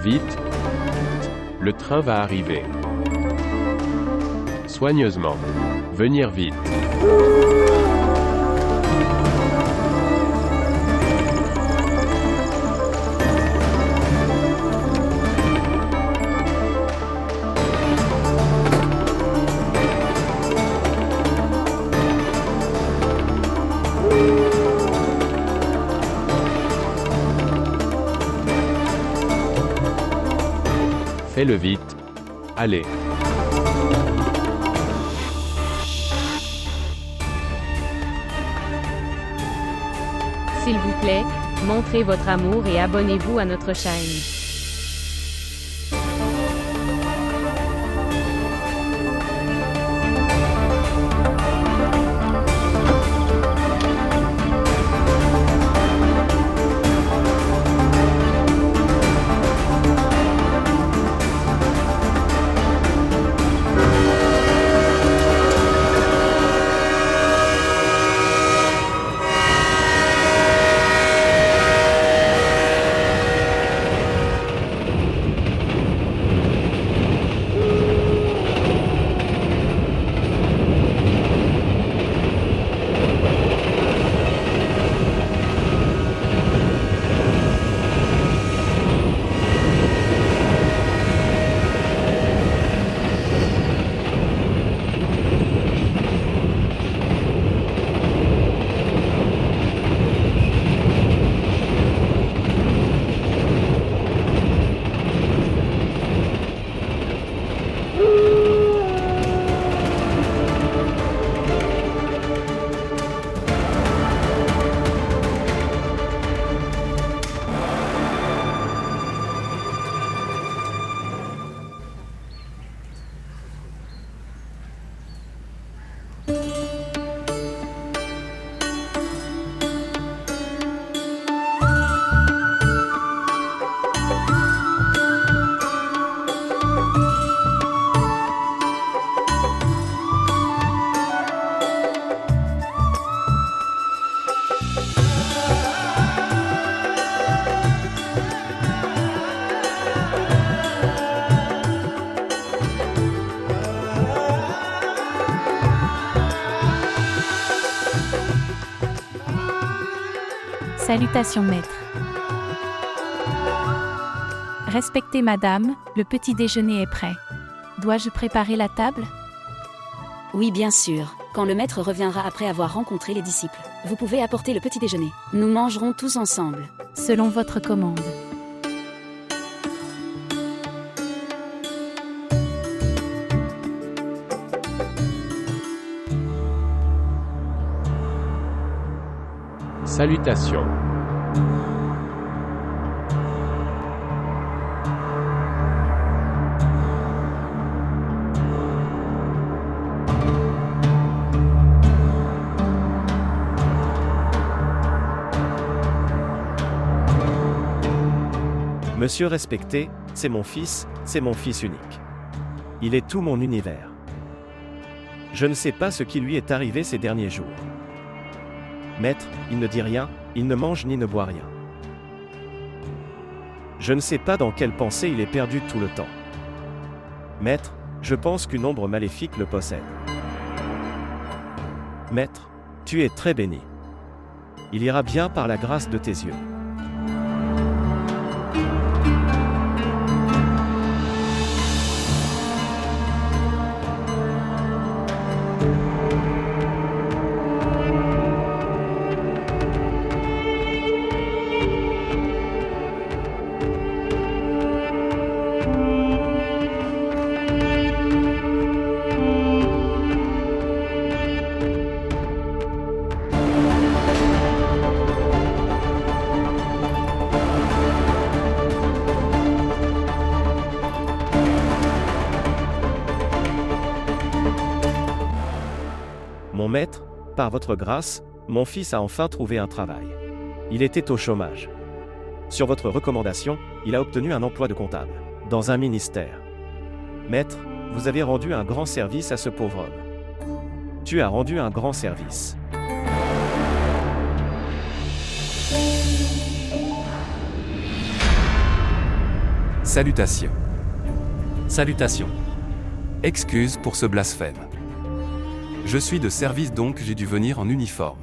Vite. Le train va arriver. Soigneusement. Venir vite. Fais-le vite. Allez. S'il vous plaît, montrez votre amour et abonnez-vous à notre chaîne. Salutations maître. Respectez madame, le petit déjeuner est prêt. Dois-je préparer la table ? Oui, bien sûr. Quand le maître reviendra après avoir rencontré les disciples, vous pouvez apporter le petit déjeuner. Nous mangerons tous ensemble. Selon votre commande. Salutations. Monsieur respecté, c'est mon fils unique. Il est tout mon univers. Je ne sais pas ce qui lui est arrivé ces derniers jours. Maître, il ne dit rien, il ne mange ni ne boit rien. Je ne sais pas dans quelle pensée il est perdu tout le temps. Maître, je pense qu'une ombre maléfique le possède. Maître, tu es très béni. Il ira bien par la grâce de tes yeux. maître, par votre grâce, mon fils a enfin trouvé un travail. Il était au chômage. Sur votre recommandation, il a obtenu un emploi de comptable, dans un ministère. Maître, vous avez rendu un grand service à ce pauvre homme. Tu as rendu un grand service. Salutations. Salutations. Excuse pour ce blasphème. Je suis de service donc j'ai dû venir en uniforme.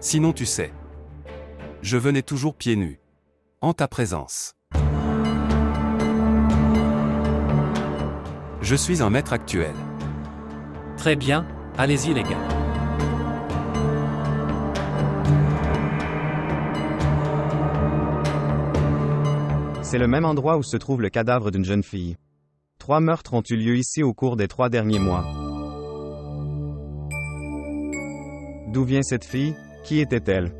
Sinon tu sais. Je venais toujours pieds nus. En ta présence. Je suis un maître actuel. Très bien, allez-y les gars. C'est le même endroit où se trouve le cadavre d'une jeune fille. 3 meurtres ont eu lieu ici au cours des 3 derniers mois. D'où vient cette fille? Qui était-elle?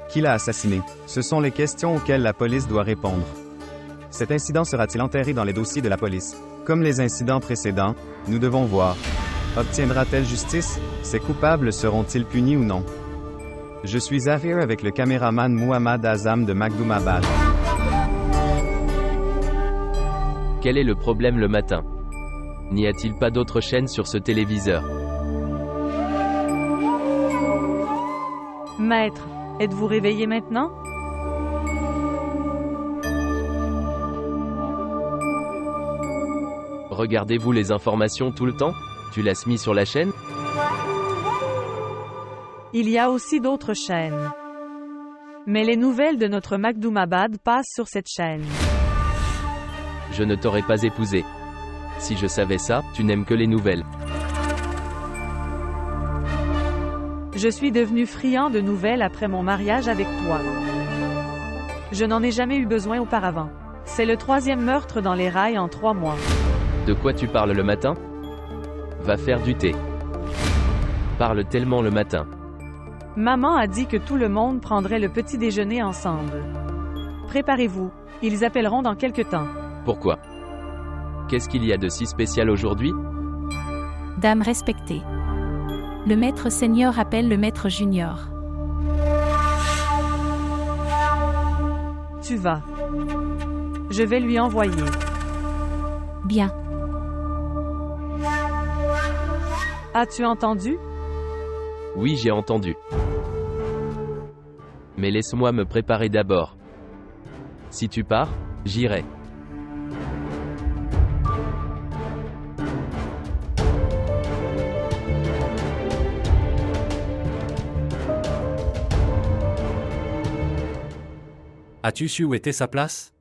Qui l'a assassinée? Ce sont les questions auxquelles la police doit répondre. Cet incident sera-t-il enterré dans les dossiers de la police? Comme les incidents précédents, nous devons voir. Obtiendra-t-elle justice? Ces coupables seront-ils punis ou non? Je suis Zahir avec le caméraman Muhammad Azam de Magdoumabad. Quel est le problème le matin? N'y a-t-il pas d'autres chaînes sur ce téléviseur? Maître, êtes-vous réveillé maintenant? Regardez-vous les informations tout le temps? Tu l'as mis sur la chaîne? Il y a aussi d'autres chaînes. Mais les nouvelles de notre Magdoumabad passent sur cette chaîne. Je ne t'aurais pas épousé. Si je savais ça, tu n'aimes que les nouvelles. Je suis devenu friand de nouvelles après mon mariage avec toi. Je n'en ai jamais eu besoin auparavant. C'est le 3e meurtre dans les rails en 3 mois. De quoi tu parles le matin? Va faire du thé. Parle tellement le matin. Maman a dit que tout le monde prendrait le petit déjeuner ensemble. Préparez-vous, ils appelleront dans quelque temps. Pourquoi? Qu'est-ce qu'il y a de si spécial aujourd'hui? Dame respectée. Le maître senior appelle le maître junior. Tu vas. Je vais lui envoyer. Bien. As-tu entendu? Oui, j'ai entendu. Mais laisse-moi me préparer d'abord. Si tu pars, j'irai. As-tu su où était sa place?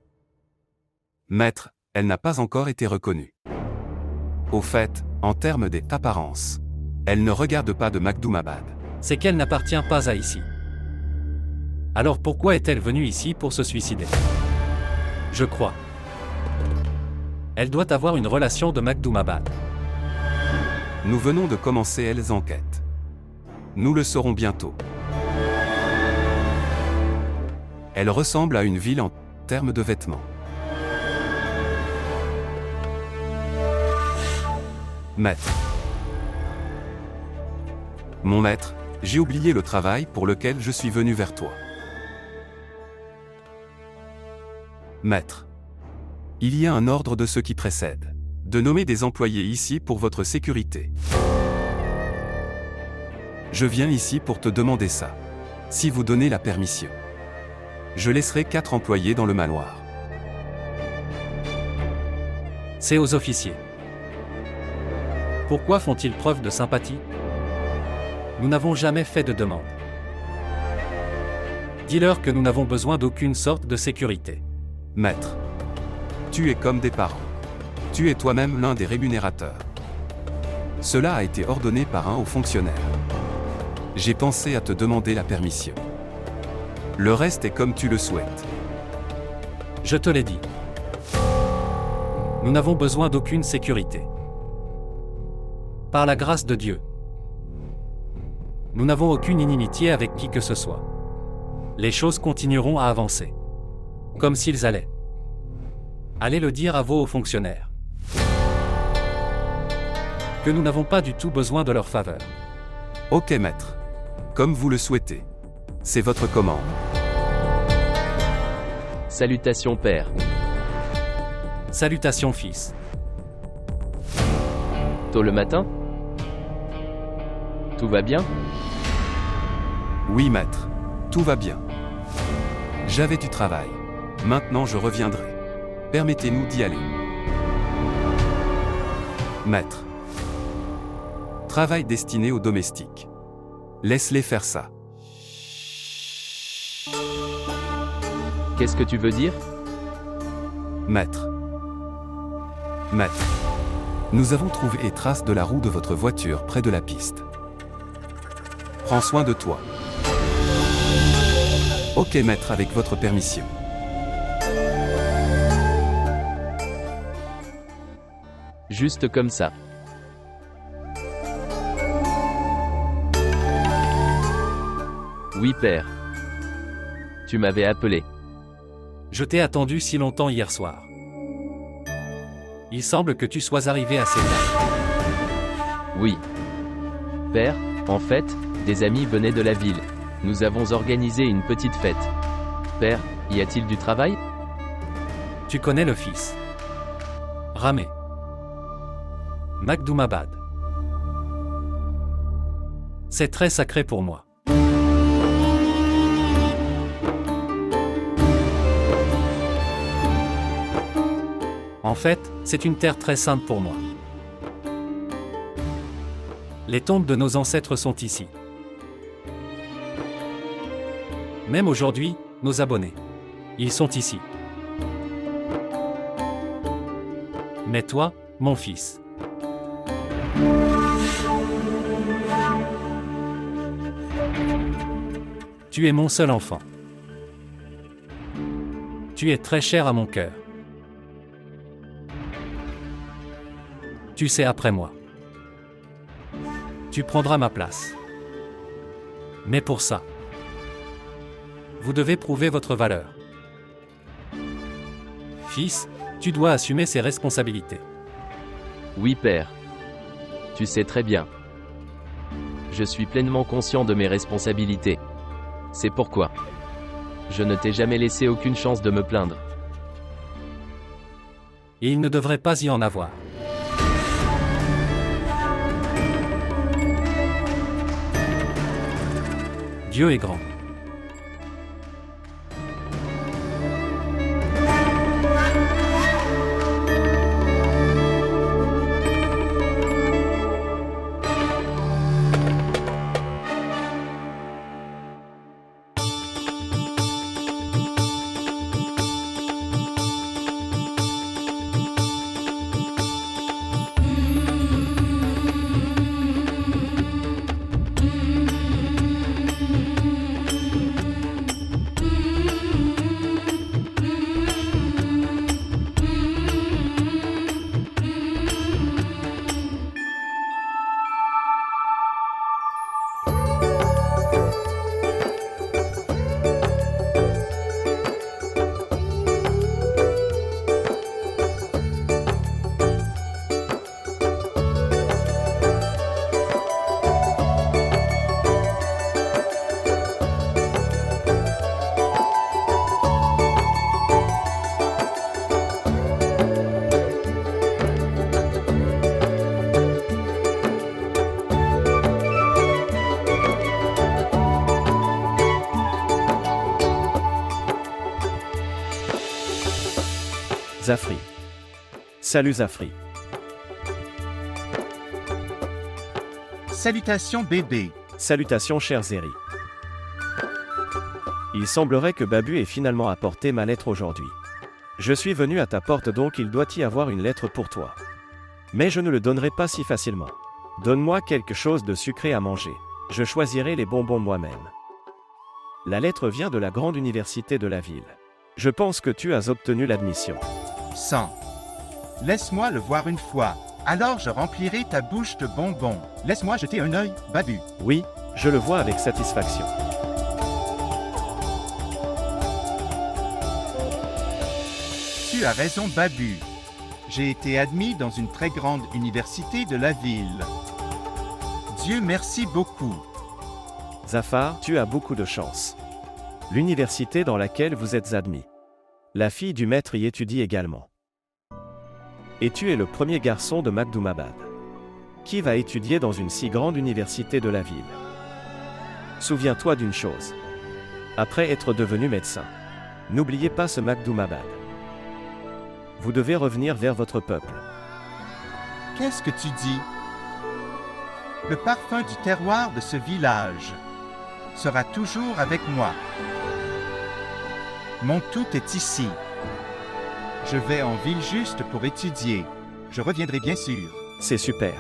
Maître, elle n'a pas encore été reconnue. Au fait, en termes d'apparence, elle ne regarde pas de Magdoumabad. C'est qu'elle n'appartient pas à ici. Alors pourquoi est-elle venue ici pour se suicider? Je crois. Elle doit avoir une relation de Magdoumabad. Nous venons de commencer les enquêtes. Nous le saurons bientôt. Elle ressemble à une ville en termes de vêtements. Maître. Mon maître, j'ai oublié le travail pour lequel je suis venu vers toi. Maître. Il y a un ordre de ce qui précède. De nommer des employés ici pour votre sécurité. Je viens ici pour te demander ça. Si vous donnez la permission. Je laisserai 4 employés dans le manoir. C'est aux officiers. Pourquoi font-ils preuve de sympathie? Nous n'avons jamais fait de demande. Dis-leur que nous n'avons besoin d'aucune sorte de sécurité. Maître. Tu es comme des parents. Tu es toi-même l'un des rémunérateurs. Cela a été ordonné par un haut fonctionnaire. J'ai pensé à te demander la permission. Le reste est comme tu le souhaites. Je te l'ai dit. Nous n'avons besoin d'aucune sécurité. Par la grâce de Dieu. Nous n'avons aucune inimitié avec qui que ce soit. Les choses continueront à avancer. Comme s'ils allaient. Allez le dire à vos hauts fonctionnaires. Que nous n'avons pas du tout besoin de leur faveur. Ok maître. Comme vous le souhaitez. C'est votre commande. Salutations père. Salutations fils. Tôt le matin? Tout va bien? Oui maître. Tout va bien. J'avais du travail. Maintenant je reviendrai. Permettez-nous d'y aller. Maître. Travail destiné aux domestiques. Laisse-les faire ça. Qu'est-ce que tu veux dire? Maître. Maître. Nous avons trouvé les traces de la roue de votre voiture près de la piste. Prends soin de toi. Ok maître, avec votre permission. Juste comme ça. Oui père. Tu m'avais appelé. Je t'ai attendu si longtemps hier soir. Il semble que tu sois arrivé assez tard. Oui. Père, en fait, des amis venaient de la ville. Nous avons organisé une petite fête. Père, y a-t-il du travail? Tu connais le fils. Ramé. Makdoumabad. C'est très sacré pour moi. En fait, c'est une terre très sainte pour moi. Les tombes de nos ancêtres sont ici. Même aujourd'hui, nos abonnés. Ils sont ici. Mais toi, mon fils. Tu es mon seul enfant. Tu es très cher à mon cœur. Tu sais après moi. Tu prendras ma place. Mais pour ça, vous devez prouver votre valeur. Fils, tu dois assumer ses responsabilités. Oui père. Tu sais très bien. Je suis pleinement conscient de mes responsabilités. C'est pourquoi je ne t'ai jamais laissé aucune chance de me plaindre. Et il ne devrait pas y en avoir. Dieu est grand. Zafri. Salut Zafri. Salutations bébé. Salutations cher Zéri. Il semblerait que Babu ait finalement apporté ma lettre aujourd'hui. Je suis venu à ta porte, donc il doit y avoir une lettre pour toi. Mais je ne le donnerai pas si facilement. Donne-moi quelque chose de sucré à manger. Je choisirai les bonbons moi-même. La lettre vient de la grande université de la ville. Je pense que tu as obtenu l'admission. 100. Laisse-moi le voir une fois. Alors je remplirai ta bouche de bonbons. Laisse-moi jeter un œil, Babu. Oui, je le vois avec satisfaction. Tu as raison, Babu. J'ai été admis dans une très grande université de la ville. Dieu merci beaucoup. Zafar, tu as beaucoup de chance. L'université dans laquelle vous êtes admis. La fille du maître y étudie également. Et tu es le premier garçon de Makdoumabad. Qui va étudier dans une si grande université de la ville? Souviens-toi d'une chose. Après être devenu médecin, n'oubliez pas ce Makdoumabad. Vous devez revenir vers votre peuple. Qu'est-ce que tu dis? Le parfum du terroir de ce village sera toujours avec moi. Mon tout est ici. Je vais en ville juste pour étudier. Je reviendrai bien sûr. C'est super.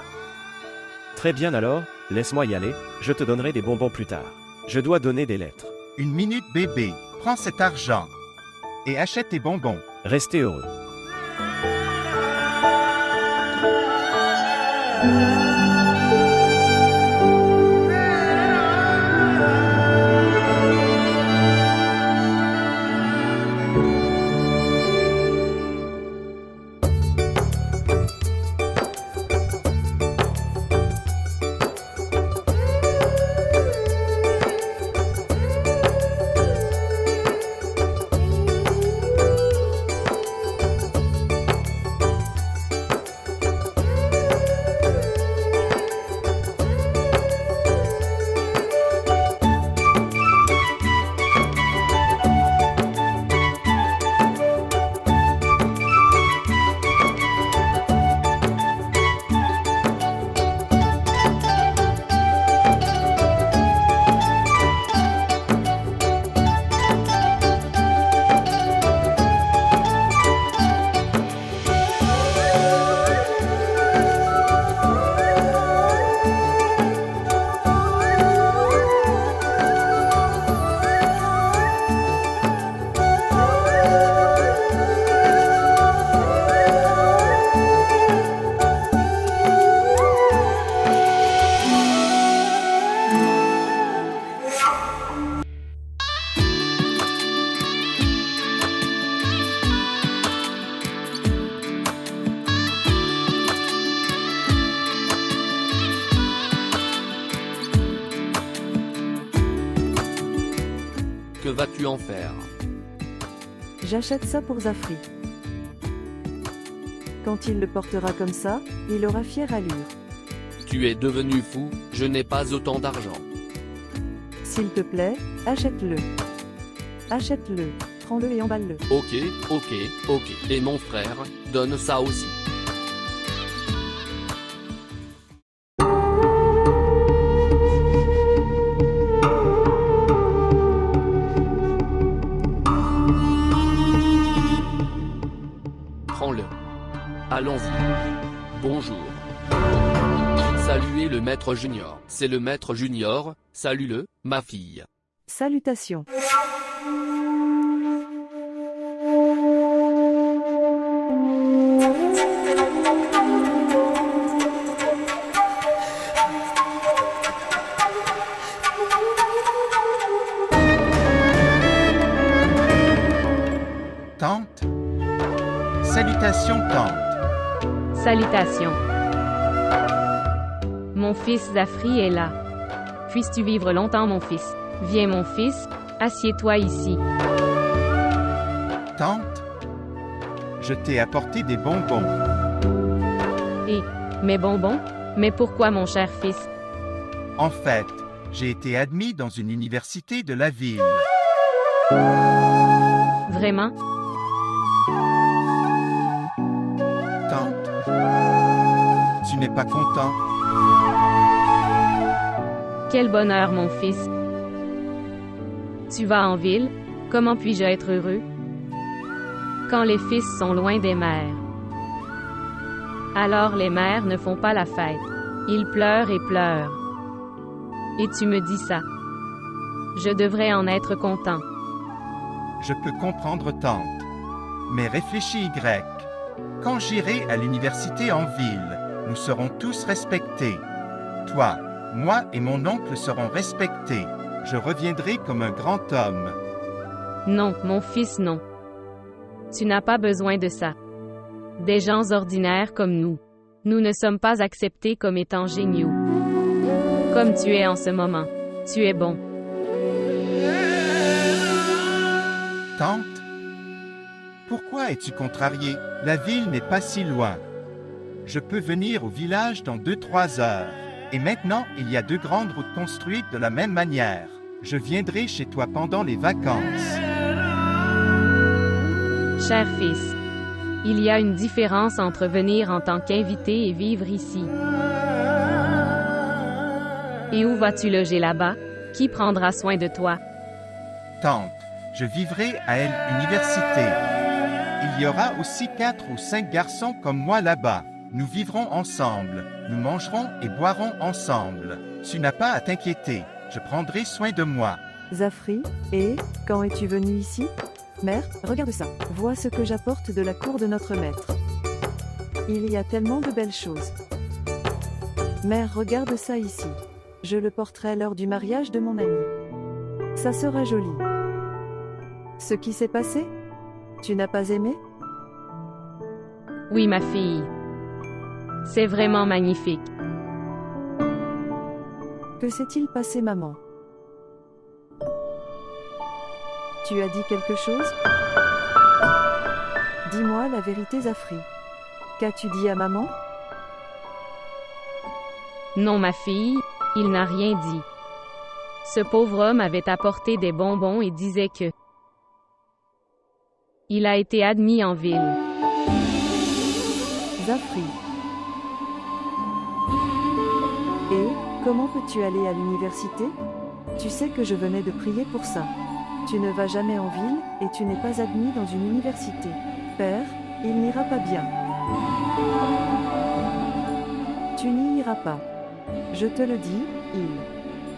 Très bien alors, laisse-moi y aller, je te donnerai des bonbons plus tard. Je dois donner des lettres. Une minute bébé, prends cet argent et achète tes bonbons. Restez heureux. Que vas-tu en faire? J'achète ça pour Zafri. Quand il le portera comme ça, il aura fière allure. Tu es devenu fou, je n'ai pas autant d'argent. S'il te plaît, achète-le. Achète-le, prends-le et emballe-le. Ok. Et mon frère, donne ça aussi. Prends-le. Allons-y. Bonjour. Saluez le maître junior. C'est le maître junior, salue-le, ma fille. Salutations. Tante? Salutations, tante. Salutations. Mon fils Zafri est là. Puisses-tu vivre longtemps, mon fils? Viens, mon fils, assieds-toi ici. Tante, je t'ai apporté des bonbons. Et, mes bonbons? Mais pourquoi, mon cher fils? En fait, j'ai été admis dans une université de la ville. Vraiment? Tante, tu n'es pas content? Quel bonheur, mon fils. Tu vas en ville, comment puis-je être heureux? Quand les fils sont loin des mères. Alors les mères ne font pas la fête. Ils pleurent et pleurent. Et tu me dis ça. Je devrais en être content. Je peux comprendre, tante. Mais réfléchis, Y. Quand j'irai à l'université en ville, nous serons tous respectés. Toi, moi et mon oncle serons respectés. Je reviendrai comme un grand homme. Non, mon fils, non. Tu n'as pas besoin de ça. Des gens ordinaires comme nous. Nous ne sommes pas acceptés comme étant géniaux. Comme tu es en ce moment. Tu es bon. Tante? Pourquoi es-tu contrariée? La ville n'est pas si loin. Je peux venir au village dans 2-3 heures. Et maintenant, il y a 2 grandes routes construites de la même manière. Je viendrai chez toi pendant les vacances. Cher fils, il y a une différence entre venir en tant qu'invité et vivre ici. Et où vas-tu loger là-bas? Qui prendra soin de toi? Tante, je vivrai à l'université. Il y aura aussi 4 ou 5 garçons comme moi là-bas. Nous vivrons ensemble. Nous mangerons et boirons ensemble. Tu n'as pas à t'inquiéter. Je prendrai soin de moi. Zafri, et quand es-tu venu ici? Mère, regarde ça. Vois ce que j'apporte de la cour de notre maître. Il y a tellement de belles choses. Mère, regarde ça ici. Je le porterai lors du mariage de mon ami. Ça sera joli. Ce qui s'est passé? Tu n'as pas aimé? Oui, ma fille. C'est vraiment magnifique. Que s'est-il passé, maman? Tu as dit quelque chose? Dis-moi la vérité, Zafri. Qu'as-tu dit à maman? Non, ma fille, il n'a rien dit. Ce pauvre homme avait apporté des bonbons et disait que il a été admis en ville. Zafri. Et, comment peux-tu aller à l'université? Tu sais que je venais de prier pour ça. Tu ne vas jamais en ville, et tu n'es pas admis dans une université. Père, il n'ira pas bien. Tu n'y iras pas. Je te le dis,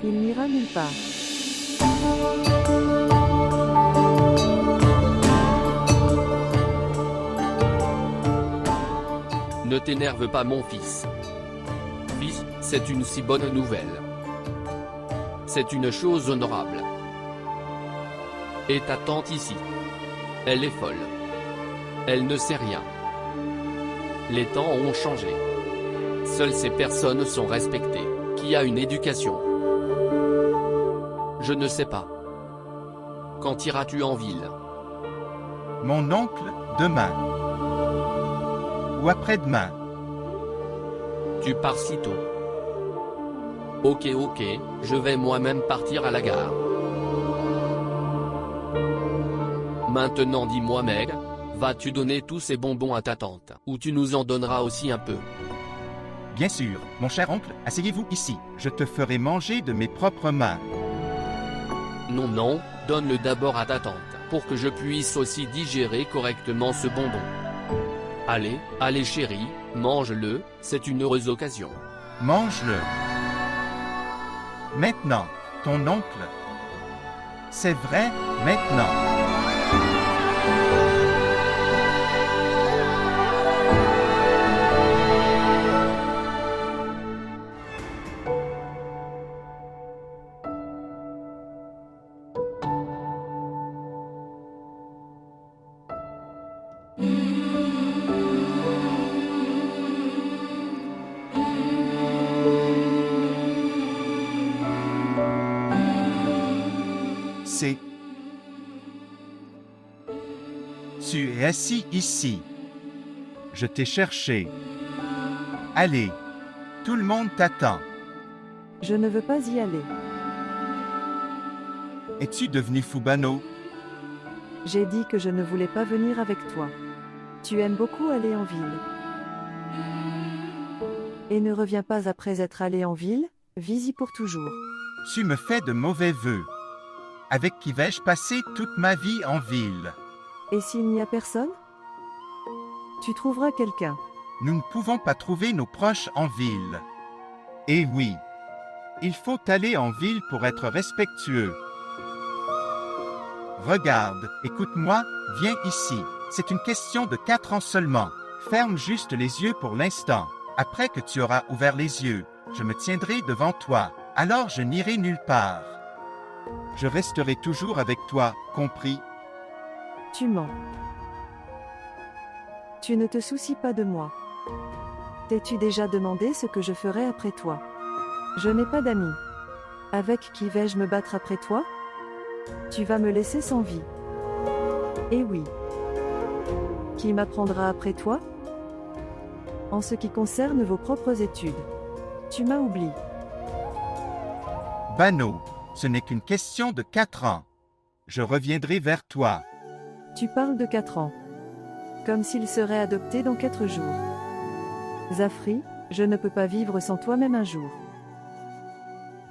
il n'ira nulle part. Ne t'énerve pas, mon fils. Fils, c'est une si bonne nouvelle. C'est une chose honorable. Et ta tante ici. Elle est folle. Elle ne sait rien. Les temps ont changé. Seules ces personnes sont respectées. Qui a une éducation? Je ne sais pas. Quand iras-tu en ville? Mon oncle, demain. Ou après-demain. Tu pars si tôt. Ok, je vais moi-même partir à la gare. Maintenant dis-moi Meg, vas-tu donner tous ces bonbons à ta tante, ou tu nous en donneras aussi un peu? Bien sûr, mon cher oncle, asseyez-vous ici. Je te ferai manger de mes propres mains. Non, donne-le d'abord à ta tante, pour que je puisse aussi digérer correctement ce bonbon. Allez chérie, mange-le, c'est une heureuse occasion. Mange-le. Maintenant, ton oncle. C'est vrai, maintenant. Tu es assis ici. Je t'ai cherché. Allez, tout le monde t'attend. Je ne veux pas y aller. Es-tu devenu Fubano? J'ai dit que je ne voulais pas venir avec toi. Tu aimes beaucoup aller en ville. Et ne reviens pas après être allé en ville, vis-y pour toujours. Tu me fais de mauvais vœux. Avec qui vais-je passer toute ma vie en ville? Et s'il n'y a personne? Tu trouveras quelqu'un. Nous ne pouvons pas trouver nos proches en ville. Eh oui, il faut aller en ville pour être respectueux. Regarde, écoute-moi, viens ici. C'est une question de 4 ans seulement. Ferme juste les yeux pour l'instant. Après que tu auras ouvert les yeux, je me tiendrai devant toi. Alors je n'irai nulle part. Je resterai toujours avec toi, compris? Tu mens. Tu ne te soucies pas de moi. T'es-tu déjà demandé ce que je ferai après toi? Je n'ai pas d'amis. Avec qui vais-je me battre après toi? Tu vas me laisser sans vie. Eh oui. Qui m'apprendra après toi? En ce qui concerne vos propres études. Tu m'as oublié. Bano, ce n'est qu'une question de 4 ans. Je reviendrai vers toi. Tu parles de 4 ans. Comme s'il serait adopté dans 4 jours. Zafri, je ne peux pas vivre sans toi même un jour.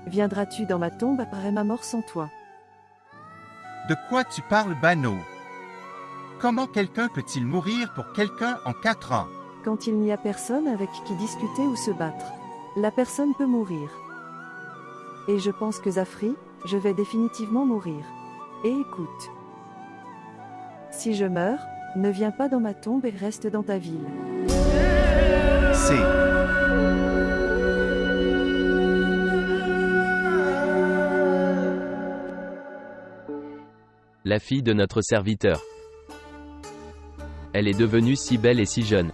Viendras-tu dans ma tombe après ma mort sans toi? De quoi tu parles, Bano? Comment quelqu'un peut-il mourir pour quelqu'un en 4 ans? Quand il n'y a personne avec qui discuter ou se battre, la personne peut mourir. Et je pense que Zafri, je vais définitivement mourir. Et écoute. Si je meurs, ne viens pas dans ma tombe et reste dans ta ville. C'est... La fille de notre serviteur. Elle est devenue si belle et si jeune.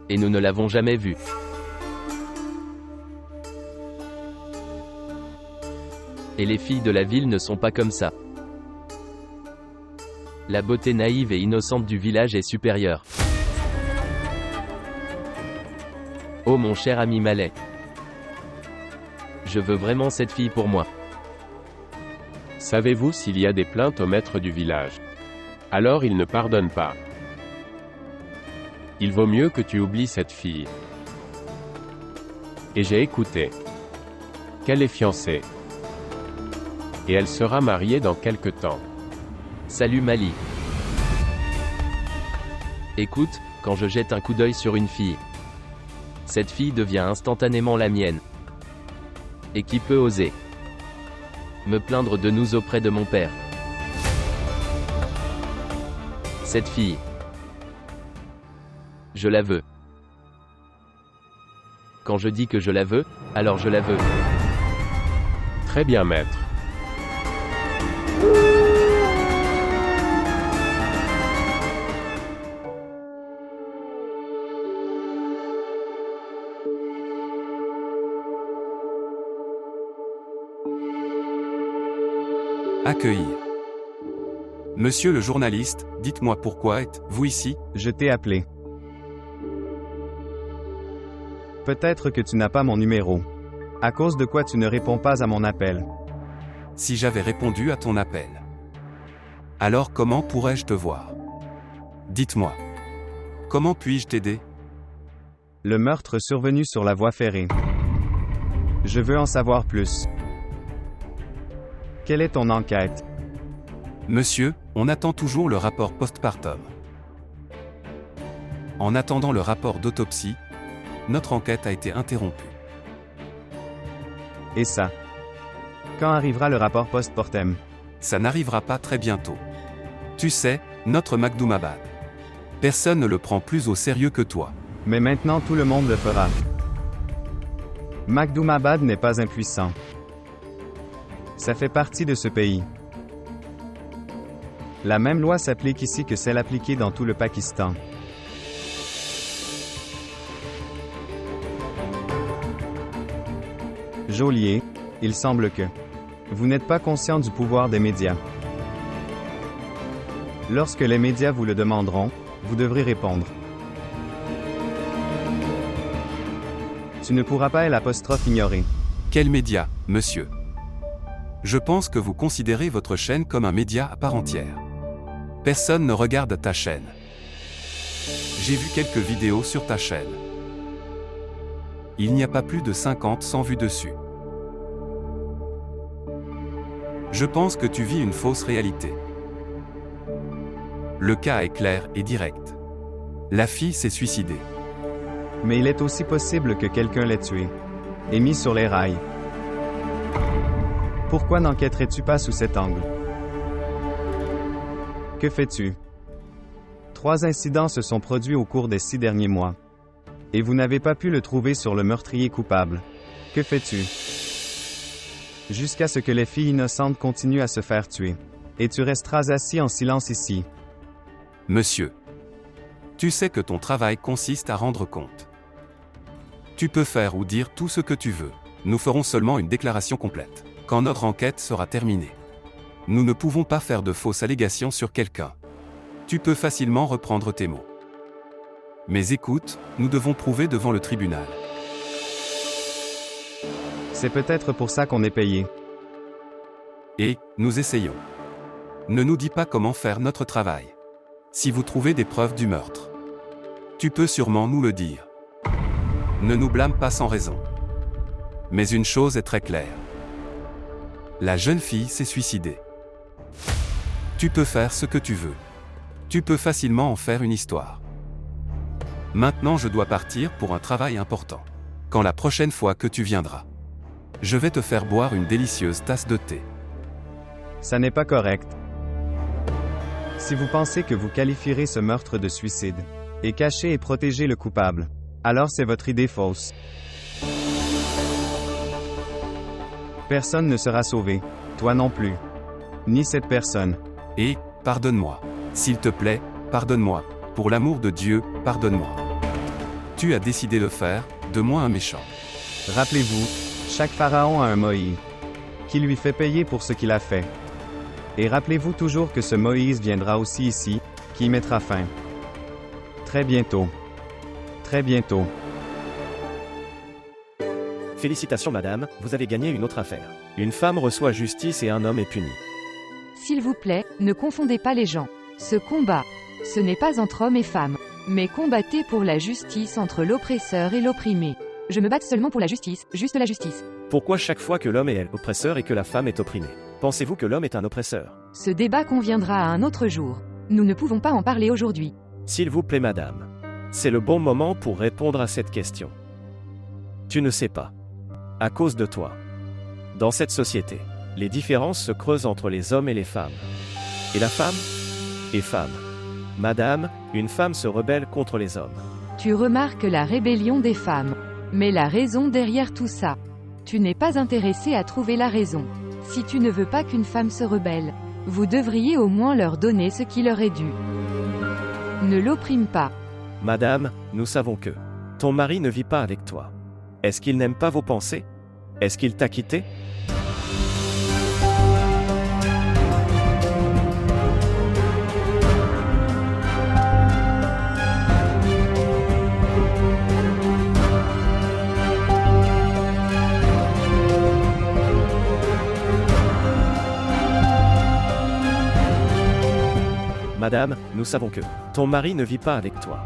Et nous ne l'avons jamais vue. Et les filles de la ville ne sont pas comme ça. La beauté naïve et innocente du village est supérieure. Oh mon cher ami Malais. Je veux vraiment cette fille pour moi. Savez-vous s'il y a des plaintes au maître du village? Alors il ne pardonne pas. Il vaut mieux que tu oublies cette fille. Et j'ai écouté qu'elle est fiancée. Et elle sera mariée dans quelque temps. Salut Mali. Écoute, quand je jette un coup d'œil sur une fille, cette fille devient instantanément la mienne. Et qui peut oser me plaindre de nous auprès de mon père? Cette fille, je la veux. Quand je dis que je la veux, alors je la veux. Très bien, maître. Accueillir. Monsieur le journaliste, dites-moi pourquoi êtes-vous ici? Je t'ai appelé. Peut-être que tu n'as pas mon numéro. À cause de quoi tu ne réponds pas à mon appel? Si j'avais répondu à ton appel, alors comment pourrais-je te voir? Dites-moi. Comment puis-je t'aider? Le meurtre survenu sur la voie ferrée. Je veux en savoir plus. Quelle est ton enquête? Monsieur, on attend toujours le rapport postpartum. En attendant le rapport d'autopsie, notre enquête a été interrompue. Et ça? Quand arrivera le rapport post-mortem? Ça n'arrivera pas très bientôt. Tu sais, notre Magdoumabad. Personne ne le prend plus au sérieux que toi. Mais maintenant tout le monde le fera. Magdoumabad n'est pas impuissant. Ça fait partie de ce pays. La même loi s'applique ici que celle appliquée dans tout le Pakistan. Geôlier, il semble que vous n'êtes pas conscient du pouvoir des médias. Lorsque les médias vous le demanderont, vous devrez répondre. Tu ne pourras pas l'apostrophe ignorer. Quel média, monsieur? Je pense que vous considérez votre chaîne comme un média à part entière. Personne ne regarde ta chaîne. J'ai vu quelques vidéos sur ta chaîne. Il n'y a pas plus de 50-100 vues dessus. Je pense que tu vis une fausse réalité. Le cas est clair et direct. La fille s'est suicidée. Mais il est aussi possible que quelqu'un l'ait tuée et mis sur les rails. Pourquoi n'enquêterais-tu pas sous cet angle? Que fais-tu? 3 incidents se sont produits au cours des 6 derniers mois. Et vous n'avez pas pu le trouver sur le meurtrier coupable. Que fais-tu? Jusqu'à ce que les filles innocentes continuent à se faire tuer. Et tu resteras assis en silence ici. Monsieur, tu sais que ton travail consiste à rendre compte. Tu peux faire ou dire tout ce que tu veux. Nous ferons seulement une déclaration complète. Quand notre enquête sera terminée. Nous ne pouvons pas faire de fausses allégations sur quelqu'un. Tu peux facilement reprendre tes mots. Mais écoute, nous devons prouver devant le tribunal. C'est peut-être pour ça qu'on est payé. Et, nous essayons. Ne nous dis pas comment faire notre travail. Si vous trouvez des preuves du meurtre, tu peux sûrement nous le dire. Ne nous blâme pas sans raison. Mais une chose est très claire. La jeune fille s'est suicidée. Tu peux faire ce que tu veux. Tu peux facilement en faire une histoire. Maintenant je dois partir pour un travail important. Quand la prochaine fois que tu viendras, je vais te faire boire une délicieuse tasse de thé. Ça n'est pas correct. Si vous pensez que vous qualifierez ce meurtre de suicide, et cacher et protéger le coupable, alors c'est votre idée fausse. Personne ne sera sauvé, toi non plus. Ni cette personne. Et, pardonne-moi. S'il te plaît, pardonne-moi. Pour l'amour de Dieu, pardonne-moi. Tu as décidé de faire de moi un méchant. Rappelez-vous, chaque pharaon a un Moïse, qui lui fait payer pour ce qu'il a fait. Et rappelez-vous toujours que ce Moïse viendra aussi ici, qui y mettra fin. Très bientôt. Très bientôt. Félicitations madame, vous avez gagné une autre affaire. Une femme reçoit justice et un homme est puni. S'il vous plaît, ne confondez pas les gens. Ce combat, ce n'est pas entre hommes et femmes, mais combattez pour la justice entre l'oppresseur et l'opprimé. Je me bats seulement pour la justice, juste la justice. Pourquoi chaque fois que l'homme est oppresseur et que la femme est opprimée? Pensez-vous que l'homme est un oppresseur? Ce débat conviendra à un autre jour. Nous ne pouvons pas en parler aujourd'hui. S'il vous plaît madame. C'est le bon moment pour répondre à cette question. Tu ne sais pas. À cause de toi. Dans cette société, les différences se creusent entre les hommes et les femmes. Et la femme est femme. Madame, une femme se rebelle contre les hommes. Tu remarques la rébellion des femmes. Mais la raison derrière tout ça. Tu n'es pas intéressé à trouver la raison. Si tu ne veux pas qu'une femme se rebelle, vous devriez au moins leur donner ce qui leur est dû. Ne l'opprime pas. Madame, nous savons que ton mari ne vit pas avec toi. Est-ce qu'il n'aime pas vos pensées? Est-ce qu'il t'a quitté? Madame, nous savons que ton mari ne vit pas avec toi.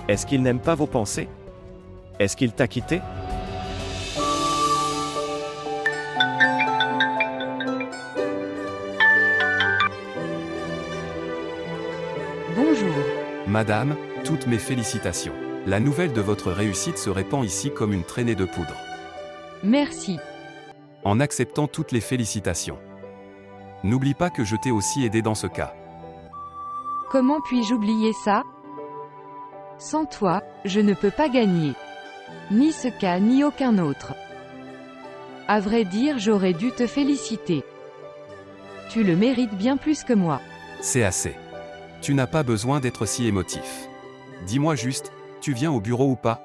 Est-ce qu'il n'aime pas vos pensées? Est-ce qu'il t'a quitté? Bonjour. Madame, toutes mes félicitations. La nouvelle de votre réussite se répand ici comme une traînée de poudre. Merci. En acceptant toutes les félicitations. N'oublie pas que je t'ai aussi aidé dans ce cas. Comment puis-je oublier ça? Sans toi, je ne peux pas gagner. Ni ce cas ni aucun autre. À vrai dire, j'aurais dû te féliciter. Tu le mérites bien plus que moi. C'est assez. Tu n'as pas besoin d'être si émotif. Dis-moi juste, tu viens au bureau ou pas?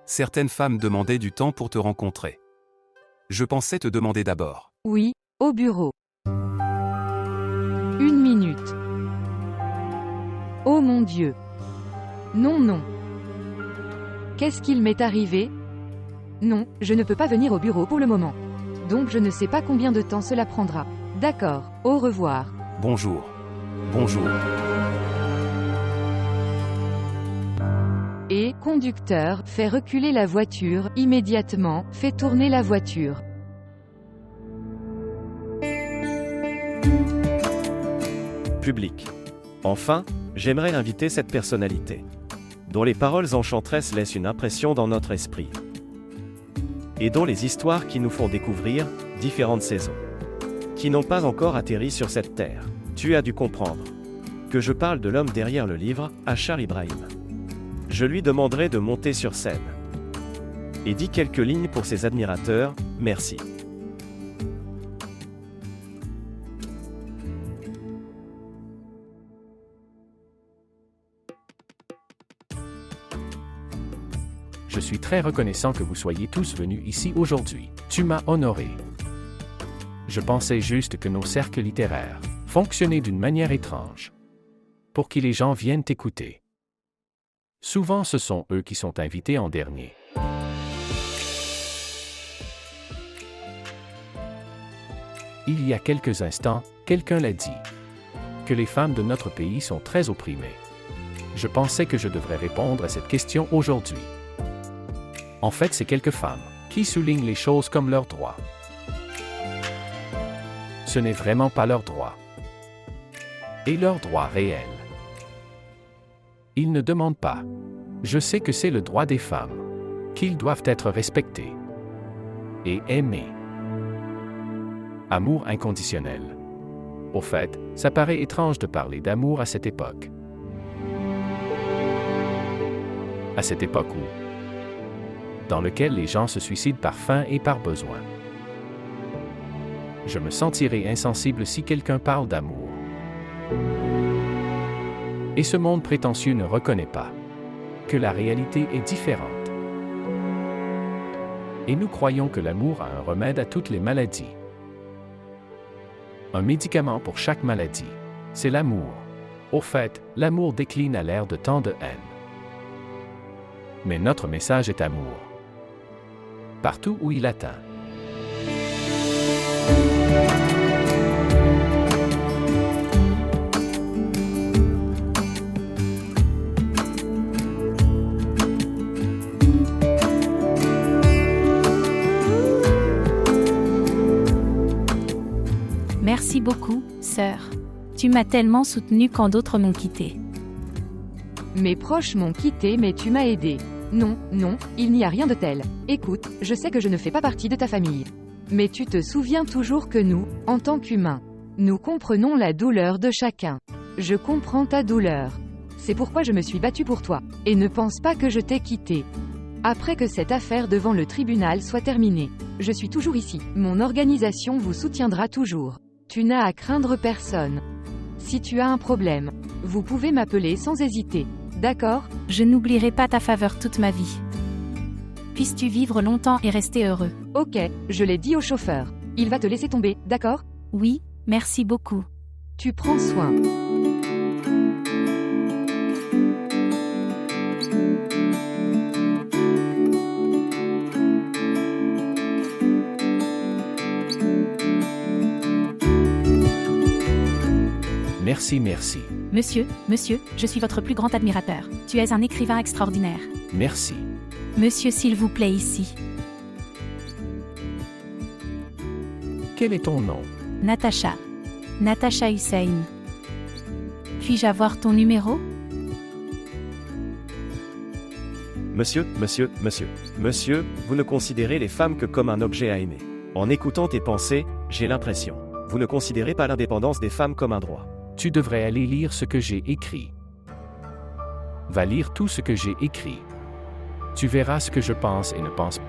Certaines femmes demandaient du temps pour te rencontrer. Je pensais te demander d'abord. Oui, au bureau. 1 minute. Oh mon Dieu. Non, non. Qu'est-ce qu'il m'est arrivé? Non, je ne peux pas venir au bureau pour le moment. Donc je ne sais pas combien de temps cela prendra. D'accord, au revoir. Bonjour. Bonjour. Et, conducteur, fais reculer la voiture, immédiatement, fais tourner la voiture. Public. Enfin, j'aimerais inviter cette personnalité, dont les paroles enchanteresses laissent une impression dans notre esprit, et dont les histoires qui nous font découvrir différentes saisons, qui n'ont pas encore atterri sur cette terre. Tu as dû comprendre que je parle de l'homme derrière le livre, Achar Ibrahim. Je lui demanderai de monter sur scène et dit quelques lignes pour ses admirateurs. Merci. Je suis très reconnaissant que vous soyez tous venus ici aujourd'hui. Tu m'as honoré. Je pensais juste que nos cercles littéraires fonctionnaient d'une manière étrange. Pour que les gens viennent t'écouter. Souvent ce sont eux qui sont invités en dernier. Il y a quelques instants, quelqu'un l'a dit. Que les femmes de notre pays sont très opprimées. Je pensais que je devrais répondre à cette question aujourd'hui. En fait, c'est quelques femmes qui soulignent les choses comme leurs droits. Ce n'est vraiment pas leurs droits. Et leurs droits réels. Ils ne demandent pas. Je sais que c'est le droit des femmes. Qu'ils doivent être respectés. Et aimés. Amour inconditionnel. Au fait, ça paraît étrange de parler d'amour à cette époque. À cette époque où, dans lequel les gens se suicident par faim et par besoin. Je me sentirais insensible si quelqu'un parle d'amour. Et ce monde prétentieux ne reconnaît pas que la réalité est différente. Et nous croyons que l'amour a un remède à toutes les maladies. Un médicament pour chaque maladie, c'est l'amour. Au fait, l'amour décline à l'ère de tant de haine. Mais notre message est amour. Partout où il atteint. Merci beaucoup, sœur. Tu m'as tellement soutenue quand d'autres m'ont quitté. Mes proches m'ont quitté mais tu m'as aidé. Non, non, il n'y a rien de tel. Écoute, je sais que je ne fais pas partie de ta famille. Mais tu te souviens toujours que nous, en tant qu'humains, nous comprenons la douleur de chacun. Je comprends ta douleur. C'est pourquoi je me suis battue pour toi. Et ne pense pas que je t'ai quitté. Après que cette affaire devant le tribunal soit terminée, je suis toujours ici. Mon organisation vous soutiendra toujours. Tu n'as à craindre personne. Si tu as un problème, vous pouvez m'appeler sans hésiter. D'accord ? Je n'oublierai pas ta faveur toute ma vie. Puisses-tu vivre longtemps et rester heureux. Ok, je l'ai dit au chauffeur. Il va te laisser tomber, d'accord ? Oui, merci beaucoup. Tu prends soin. Merci, merci. Monsieur, je suis votre plus grand admirateur. Tu es un écrivain extraordinaire. Merci. Monsieur, s'il vous plaît, ici. Quel est ton nom? Natacha. Natacha Hussein. Puis-je avoir ton numéro? Monsieur, vous ne considérez les femmes que comme un objet à aimer. En écoutant tes pensées, j'ai l'impression. Vous ne considérez pas l'indépendance des femmes comme un droit. Tu devrais aller lire ce que j'ai écrit. Va lire tout ce que j'ai écrit. Tu verras ce que je pense et ne pense pas.